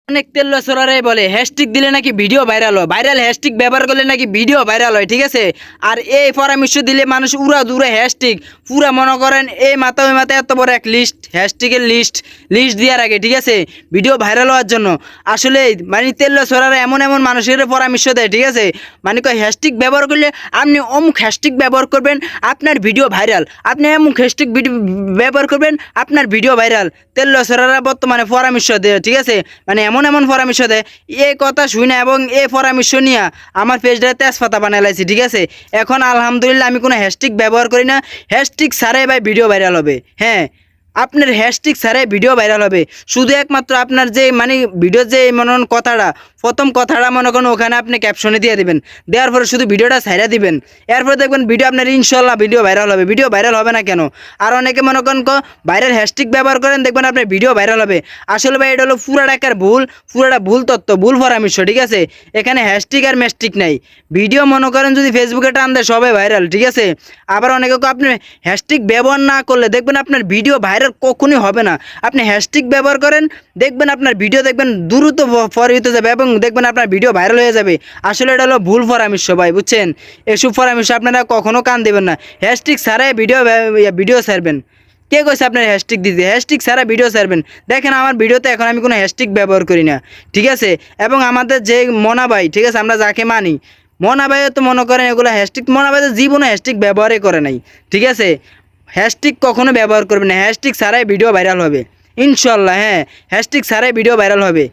অনেক তেল্লাছোড়ারাই বলে হ্যাশট্যাগ দিলে নাকি ভিডিও ভাইরাল হয়, ভাইরাল হ্যাশট্যাগ ব্যবহার করলে নাকি ভিডিও ভাইরাল হয়, ঠিক আছে। আর এই পরামর্শ দিলে মানুষ উড়া দূরে হ্যাশট্যাগ পুরা মনে করেন এই মাথা ওই মাথা এত বড় এক লিস্ট হ্যাশট্যাগের লিস্ট দেওয়ার আগে, ঠিক আছে, ভিডিও ভাইরাল হওয়ার জন্য। আসলে মানে তেল্লাছোড়ারা এমন এমন মানুষের পরামর্শ দেয়, ঠিক আছে, মানে কয় হ্যাশট্যাগ ব্যবহার করলে আপনি অমুক হ্যাশট্যাগ ব্যবহার করবেন আপনার ভিডিও ভাইরাল, আপনি অমুক হ্যাশট্যাগ ব্যবহার করবেন আপনার ভিডিও ভাইরাল। তেল্লাছোড়ারা বর্তমানে পরামর্শ দেয়, ঠিক আছে, মানে এমন এমন পরামর্শ দেয় এই কথা শুনে এবং এই পরামর্শ নিয়ে আমার পেজটা তেজপাতা বানাই লাইছি, ঠিক আছে। এখন আলহামদুলিল্লাহ আমি কোনো হ্যাশট্যাগ ব্যবহার করি না, হ্যাশট্যাগ ছাড়াই ভাই ভিডিও ভাইরাল হবে। হ্যাঁ, আপনার হ্যাশট্যাগ ছাড়াই ভিডিও ভাইরাল হবে, শুধু একমাত্র আপনার যে মানে ভিডিও যে মনে করেন কথাটা প্রথম কথাটা মনে করেন ওখানে আপনি ক্যাপশনে দিয়ে দিবেন, দেওয়ার পরে শুধু ভিডিওটা ছাইড়া দিবেন, এরপরে দেখবেন ভিডিও আপনার ইনশাল্লাহ ভিডিও ভাইরাল হবে। ভিডিও ভাইরাল হবে না কেন? আর অনেকে মনে করেন ভাইরাল হ্যাশট্যাগ ব্যবহার করেন, দেখবেন আপনার ভিডিও ভাইরাল হবে। আসলে ভাই এটা হলো পুরাটা একার ভুল, পুরাটা ভুল তত্ত্ব, ভুল পরামর্শ, ঠিক আছে। এখানে হ্যাশট্যাগ আর ম্যাশট্যাগ নাই, ভিডিও মনে করেন যদি ফেসবুকে টান দেয় সবাই ভাইরাল, ঠিক আছে। আবার অনেকে আপনি হ্যাশট্যাগ ব্যবহার না করলে দেখবেন আপনার ভিডিও ভাইরাল কখনোই হবে না। আপনি হ্যাশট্যাগ ব্যবহার করেন, দেখবেন আপনার ভিডিও দেখবেন দ্রুত প্রসারিত যাবে এবং দেখবেন আপনার ভিডিও ভাইরাল হয়ে যাবে। আসলে এটা হলো ভুল পরামর্শ ভাই, বুঝছেন। এসব পরামর্শ আপনারা কখনো কান দেবেন না, হ্যাশট্যাগ ছাড়াই ভিডিও ছাড়বেন। কে কইছে আপনার হ্যাশট্যাগ দিতে? হ্যাশট্যাগ ছাড়া ভিডিও ছাড়বেন। দেখেন আমার ভিডিওতে এখন আমি কোনো হ্যাশট্যাগ ব্যবহার করি না, ঠিক আছে। এবং আমাদের যে মনা ভাই, ঠিক আছে, আমরা যাকে মানি মনা ভাই তো মনে করেন এগুলো হ্যাশট্যাগ, মনা ভাই তো জীবনে হ্যাশট্যাগ ব্যবহারই করে নাই, ঠিক আছে। হ্যাশট্যাগ কখনো ব্যবহার করবেন না, হ্যাশট্যাগ ছাড়াই ভিডিও ভাইরাল হবে ইনশাল্লাহ। হ্যাঁ, হ্যাশট্যাগ ছাড়াই ভিডিও ভাইরাল হবে।